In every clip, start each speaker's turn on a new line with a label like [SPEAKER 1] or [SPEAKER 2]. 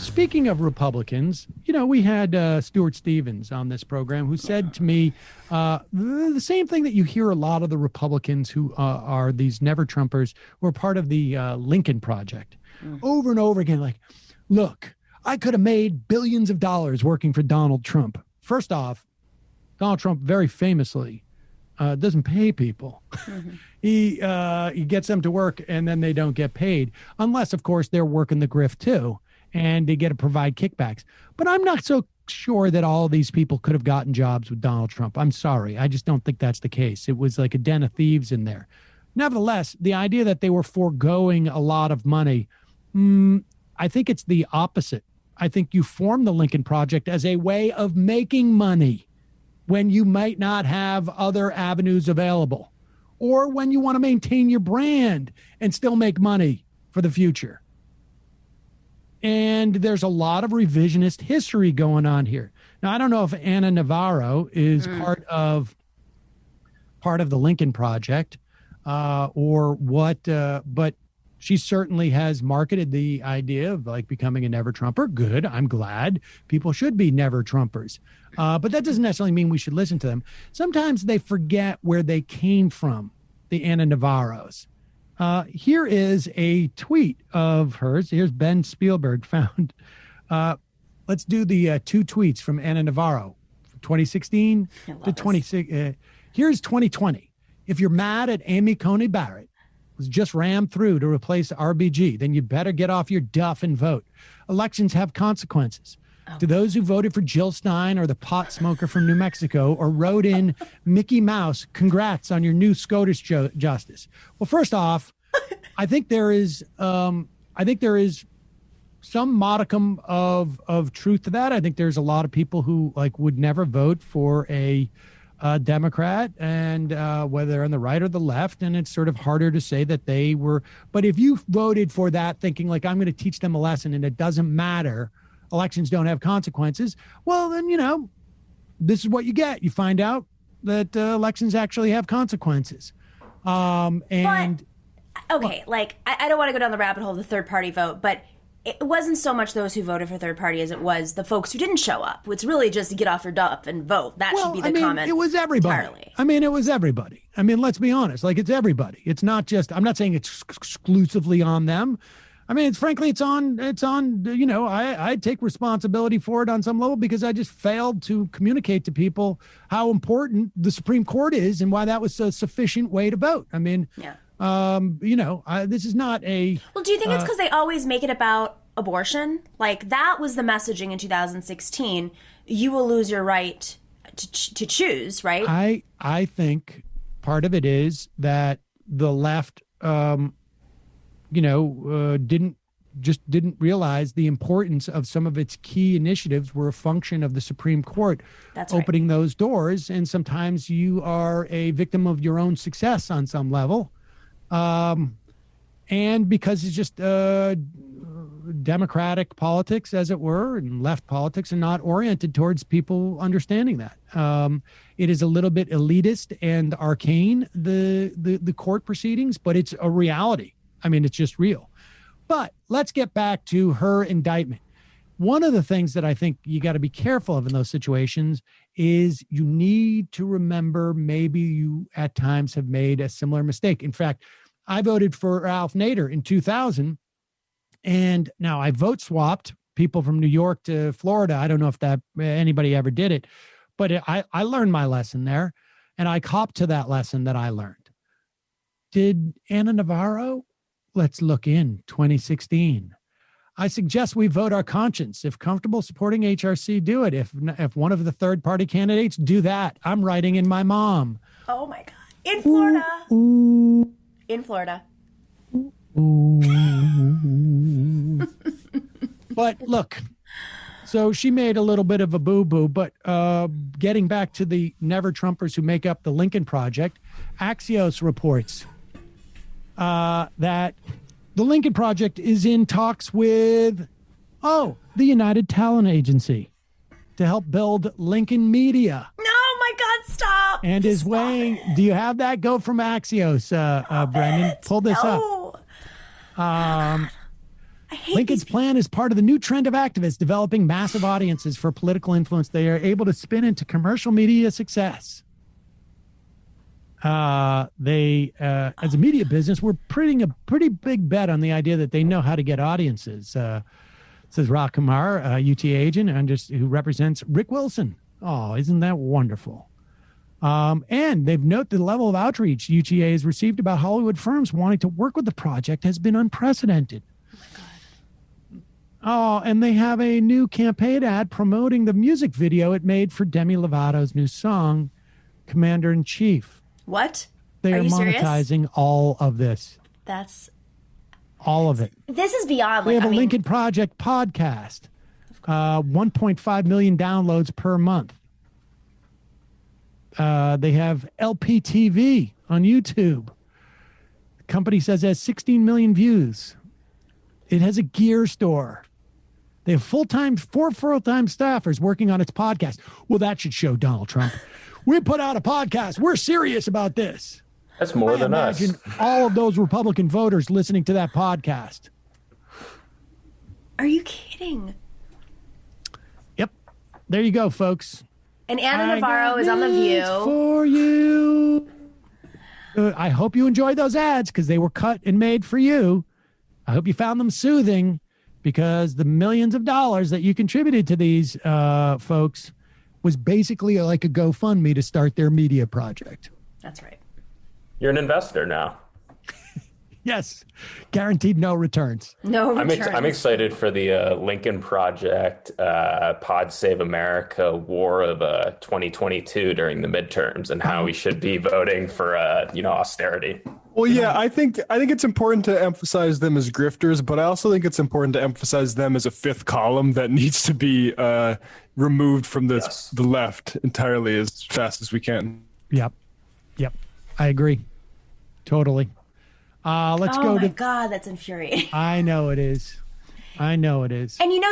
[SPEAKER 1] speaking of Republicans, we had Stuart Stevens on this program who said to me the same thing that you hear a lot of the Republicans who are these never Trumpers who are part of the Lincoln Project over and over again. Like, look, I could have made billions of dollars working for Donald Trump. First off, Donald Trump very famously doesn't pay people. He gets them to work and then they don't get paid unless, of course, they're working the grift too. And they get to provide kickbacks. But I'm not so sure that all of these people could have gotten jobs with Donald Trump. I'm sorry. I just don't think that's the case. It was like a den of thieves in there. Nevertheless, the idea that they were foregoing a lot of money, I think it's the opposite. I think you formed the Lincoln Project as a way of making money when you might not have other avenues available, or when you want to maintain your brand and still make money for the future. And there's a lot of revisionist history going on here. Now, I don't know if Anna Navarro is part of the Lincoln Project or what, but she certainly has marketed the idea of like becoming a never Trumper. Good. I'm glad. People should be never Trumpers. But that doesn't necessarily mean we should listen to them. Sometimes they forget where they came from, the Anna Navarros. Here is a tweet of hers. Here's Ben Spielberg found. Let's do the two tweets from Anna Navarro, 2016 to 26. Here's 2020. If you're mad at Amy Coney Barrett, was just rammed through to replace RBG, then you better get off your duff and vote. Elections have consequences. To those who voted for Jill Stein or the pot smoker from New Mexico or wrote in Mickey Mouse, congrats on your new SCOTUS justice. Well, first off, I think there is some modicum of truth to that. I think there's a lot of people who like would never vote for a Democrat, and whether they're on the right or the left, and it's sort of harder to say that they were. But if you voted for that thinking like I'm going to teach them a lesson and it doesn't matter, elections don't have consequences, well, then, this is what you get. You find out that elections actually have consequences. I don't want to go down the rabbit hole of the third party vote, but it wasn't so much those who voted for third party as it was the folks who didn't show up. It's really just to get off your duff and vote. That should be the comment. It was everybody. Entirely. It was everybody. Let's be honest. Like, it's everybody. It's not just, I'm not saying it's exclusively on them. It's on, I take responsibility for it on some level because I just failed to communicate to people how important the Supreme Court is and why that was a sufficient way to vote. This is not a...
[SPEAKER 2] Well, do you think it's because they always make it about abortion? Like, that was the messaging in 2016. You will lose your right to choose, right?
[SPEAKER 1] I think part of it is that the left... didn't realize the importance of some of its key initiatives were a function of the Supreme Court opening those doors. And sometimes you are a victim of your own success on some level. And because it's just democratic politics, as it were, and left politics, and not oriented towards people understanding that. It is a little bit elitist and arcane, the court proceedings, but it's a reality. It's just real. But let's get back to her indictment. One of the things that I think you got to be careful of in those situations is you need to remember maybe you at times have made a similar mistake. In fact, I voted for Ralph Nader in 2000, and now I vote swapped people from New York to Florida. I don't know if that anybody ever did it, but I learned my lesson there, and I copped to that lesson that I learned. Did Anna Navarro? Let's look in 2016. I suggest we vote our conscience. If comfortable supporting HRC, do it. If one of the third party candidates, do that. I'm writing in my mom.
[SPEAKER 2] Oh my God. In Florida.
[SPEAKER 1] Ooh.
[SPEAKER 2] In Florida.
[SPEAKER 1] Ooh. But look, so she made a little bit of a boo-boo, but getting back to the never Trumpers who make up the Lincoln Project, Axios reports that the Lincoln Project is in talks with, the United Talent Agency to help build Lincoln Media.
[SPEAKER 2] No, my God, stop.
[SPEAKER 1] And is weighing, do you have that? Go from Axios, Brendan. Pull this up. Lincoln's plan is part of the new trend of activists developing massive audiences for political influence they are able to spin into commercial media success. They, as a media business, we're putting a pretty big bet on the idea that they know how to get audiences, says Rock Kumar, a UTA agent who represents Rick Wilson. Oh, isn't that wonderful? And they've noted the level of outreach UTA has received about Hollywood firms wanting to work with the project has been unprecedented.
[SPEAKER 2] Oh, my God.
[SPEAKER 1] Oh, and they have a new campaign ad promoting the music video it made for Demi Lovato's new song, Commander in Chief.
[SPEAKER 2] What?
[SPEAKER 1] They are monetizing serious? All of this.
[SPEAKER 2] That's
[SPEAKER 1] all of it.
[SPEAKER 2] This is beyond.
[SPEAKER 1] We have a Lincoln Project podcast. 1.5 million downloads per month. They have LPTV on YouTube. The company says it has 16 million views. It has a gear store. They have four full-time staffers working on its podcast. Well, that should show Donald Trump. We put out a podcast. We're serious about this.
[SPEAKER 3] That's more than us.
[SPEAKER 1] Imagine all of those Republican voters listening to that podcast.
[SPEAKER 2] Are you kidding?
[SPEAKER 1] Yep. There you go, folks.
[SPEAKER 2] And Anna Navarro is on The View.
[SPEAKER 1] For you. I hope you enjoyed those ads because they were cut and made for you. I hope you found them soothing because the millions of dollars that you contributed to these folks was basically like a GoFundMe to start their media project.
[SPEAKER 2] That's right.
[SPEAKER 3] You're an investor now.
[SPEAKER 1] Yes. Guaranteed no returns.
[SPEAKER 2] No returns.
[SPEAKER 3] I'm excited for the Lincoln Project Pod Save America war of 2022 during the midterms and how we should be voting for austerity.
[SPEAKER 4] Well, yeah, I think it's important to emphasize them as grifters, but I also think it's important to emphasize them as a fifth column that needs to be removed from the left entirely as fast as we can.
[SPEAKER 1] Yep. I agree. Totally. Let's go to...
[SPEAKER 2] Oh, my God, that's infuriating.
[SPEAKER 1] I know it is. And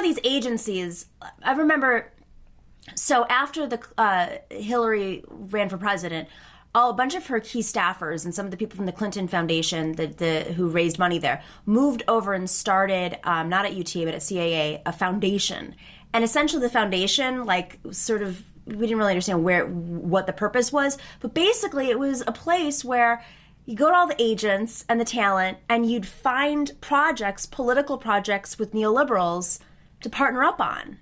[SPEAKER 2] these agencies, I remember, so after the Hillary ran for president, a bunch of her key staffers and some of the people from the Clinton Foundation who raised money there moved over and started, not at UTA, but at CAA, a foundation. And essentially the foundation, we didn't really understand what the purpose was, but basically it was a place where you go to all the agents and the talent and you'd find political projects with neoliberals to partner up on.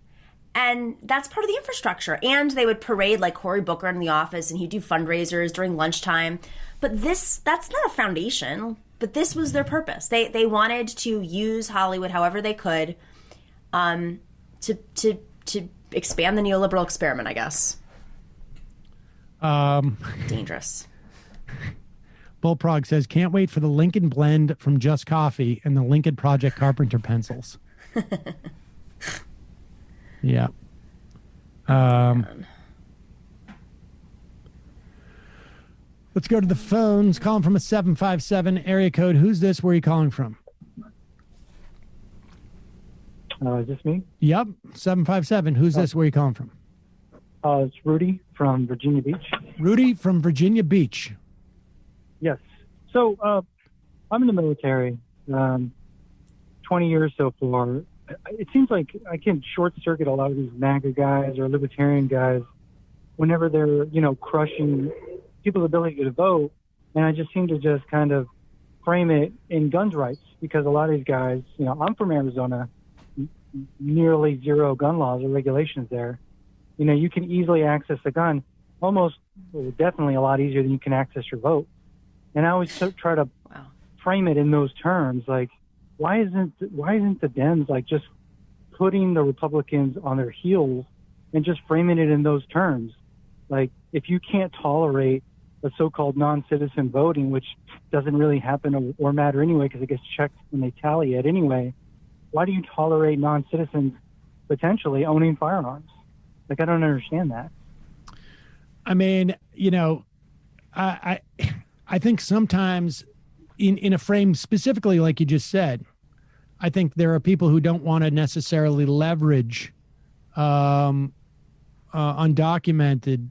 [SPEAKER 2] And that's part of the infrastructure. And they would parade like Cory Booker in the office and he'd do fundraisers during lunchtime. But that's not a foundation, but this was their purpose. They wanted to use Hollywood however they could to expand the neoliberal experiment, I guess. Dangerous.
[SPEAKER 1] Bullprog says, can't wait for the Lincoln blend from Just Coffee and the Lincoln Project Carpenter pencils. Yeah. Let's go to the phones. Calling from a 757 area code. Who's this? Where are you calling from?
[SPEAKER 5] Is this me?
[SPEAKER 1] Yep. 757. Who's this? Where are you calling from?
[SPEAKER 5] It's Rudy from Virginia Beach.
[SPEAKER 1] Rudy from Virginia Beach.
[SPEAKER 5] Yes. So I'm in the military, 20 years so far. It seems like I can short circuit a lot of these MAGA guys or libertarian guys whenever they're, crushing people's ability to vote. And I just seem to just kind of frame it in guns rights because a lot of these guys, I'm from Arizona, nearly zero gun laws or regulations there. You can easily access a gun, definitely a lot easier than you can access your vote. And I always try to frame it in those terms, like, why isn't the Dems just putting the Republicans on their heels and just framing it in those terms? Like, if you can't tolerate a so-called non-citizen voting, which doesn't really happen or matter anyway because it gets checked when they tally it anyway, why do you tolerate non-citizens potentially owning firearms? Like, I don't understand that.
[SPEAKER 1] I mean, I think sometimes in a frame specifically, like you just said, I think there are people who don't want to necessarily leverage undocumented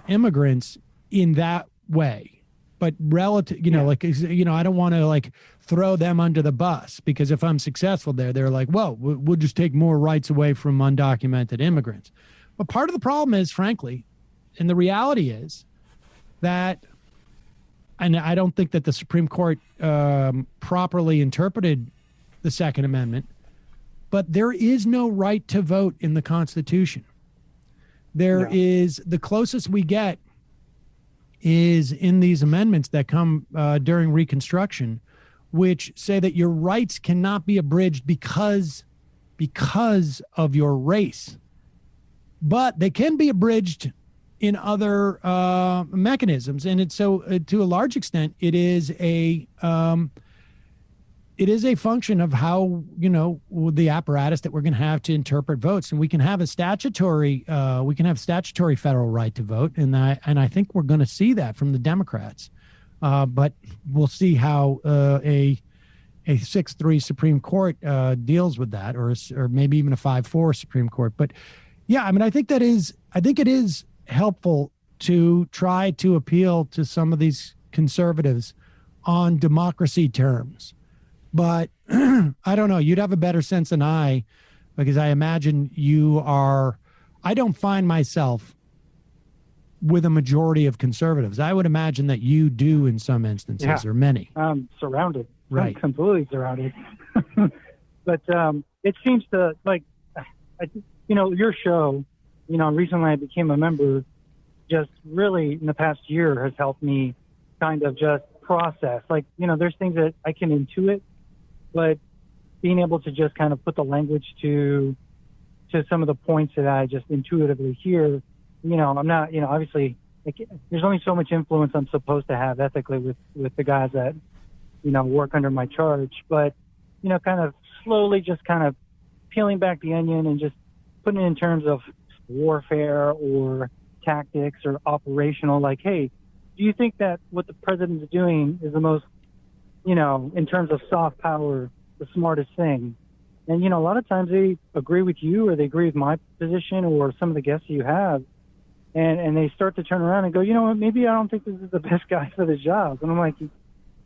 [SPEAKER 1] immigrants in that way. but relative, like, I don't want to like throw them under the bus, because if I'm successful there, they're like, well, we'll just take more rights away from undocumented immigrants. But part of the problem is, frankly, and the reality is that, and I don't think that the Supreme Court properly interpreted the Second Amendment, but there is no right to vote in the Constitution. There is, the closest we get is in these amendments that come during Reconstruction, which say that your rights cannot be abridged because of your race, but they can be abridged in other mechanisms. And it's so to a large extent, it is a function of how, the apparatus that we're going to have to interpret votes. And we can have statutory federal right to vote. And I think we're going to see that from the Democrats. But we'll see how a 6-3 Supreme Court deals with that, or maybe even a 5-4 Supreme Court. But yeah, I mean, I think it is helpful to try to appeal to some of these conservatives on democracy terms. But I don't know, you'd have a better sense than I, because I imagine I don't find myself with a majority of conservatives. I would imagine that you do in some instances, or many.
[SPEAKER 5] Surrounded.
[SPEAKER 1] Right.
[SPEAKER 5] I'm completely surrounded. But it seems to, like, your show, recently I became a member, just really in the past year has helped me kind of just process. Like, there's things that I can intuit, but being able to just kind of put the language to some of the points that I just intuitively hear, I'm not, obviously, there's only so much influence I'm supposed to have ethically with the guys that, work under my charge. But, kind of slowly just kind of peeling back the onion and just putting it in terms of warfare or tactics or operational, like, hey, do you think that what the president is doing is the most, in terms of soft power, the smartest thing? And, a lot of times they agree with you, or they agree with my position or some of the guests you have. And they start to turn around and go, you know what, maybe I don't think this is the best guy for the job. And I'm like,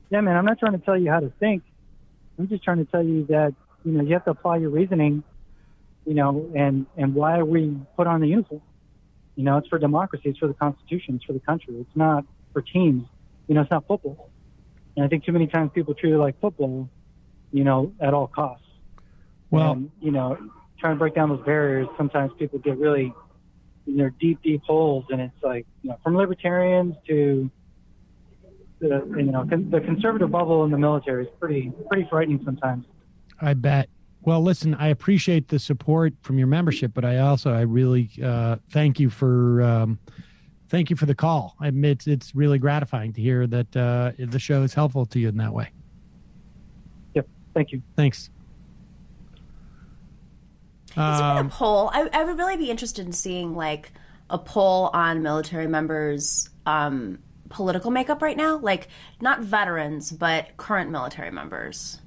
[SPEAKER 5] yeah, man, I'm not trying to tell you how to think. I'm just trying to tell you that, you have to apply your reasoning, and why are we put on the uniform? It's for democracy. It's for the Constitution. It's for the country. It's not for teams. It's not football. And I think too many times people treat it like football, at all costs.
[SPEAKER 1] Well,
[SPEAKER 5] and, trying to break down those barriers, sometimes people get really in their deep, deep holes. And it's like, from libertarians to the conservative bubble in the military is pretty frightening sometimes. I
[SPEAKER 1] bet. Well, listen, I appreciate the support from your membership, but I really thank you for the call. I admit it's really gratifying to hear that the show is helpful to you in that way.
[SPEAKER 5] Yep. Thank you.
[SPEAKER 1] Thanks.
[SPEAKER 2] Is there a poll? I would really be interested in seeing like a poll on military members' political makeup right now, like not veterans, but current military members.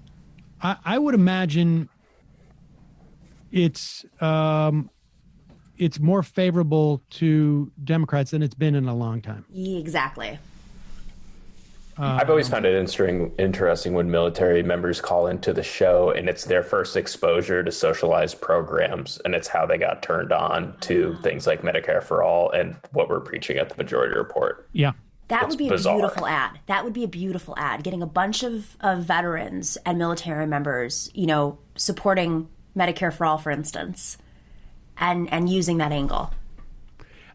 [SPEAKER 1] I would imagine it's more favorable to Democrats than it's been in a long time.
[SPEAKER 2] Exactly.
[SPEAKER 3] I've always found it interesting when military members call into the show and it's their first exposure to socialized programs, and it's how they got turned on to things like Medicare for All and what we're preaching at the Majority Report.
[SPEAKER 1] Yeah.
[SPEAKER 2] That would be a beautiful ad. That would be a beautiful ad. Getting a bunch of veterans and military members, supporting Medicare for All, for instance, and using that angle.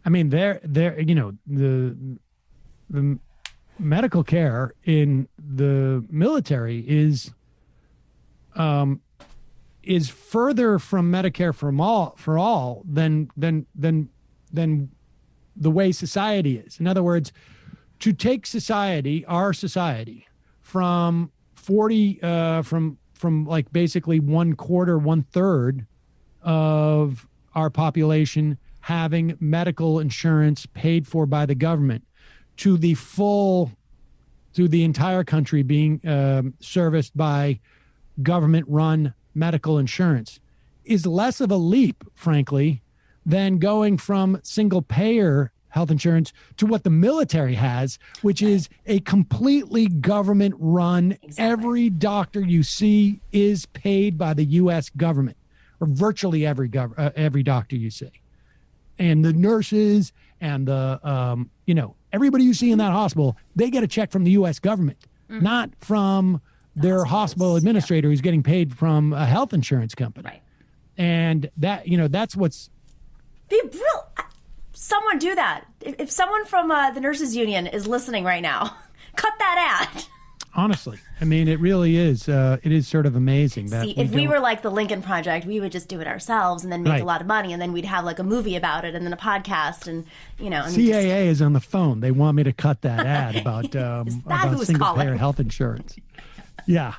[SPEAKER 1] I mean, the medical care in the military is further from Medicare for all than the way society is. In other words, to take our society from 40 from like basically 1/3 of our population having medical insurance paid for by the government to the entire country being serviced by government-run medical insurance is less of a leap, frankly, than going from single payer health insurance to what the military has, which is a completely government run.
[SPEAKER 2] Exactly.
[SPEAKER 1] Every doctor you see is paid by the U.S. government, or virtually every doctor you see. And the nurses and the, everybody you see in that hospital, they get a check from the U.S. government, not from their hospital administrator who's getting paid from a health insurance company.
[SPEAKER 2] Right.
[SPEAKER 1] And that, that's what's.
[SPEAKER 2] Someone do that. If someone from the nurses union is listening right now, cut that ad.
[SPEAKER 1] Honestly, I mean, it really is. It is sort of amazing that.
[SPEAKER 2] See, if we were like the Lincoln Project, we would just do it ourselves and then make a lot of money, and then we'd have like a movie about it and then a podcast, and
[SPEAKER 1] CAA is on the phone. They want me to cut that ad about single payer health insurance. Yeah.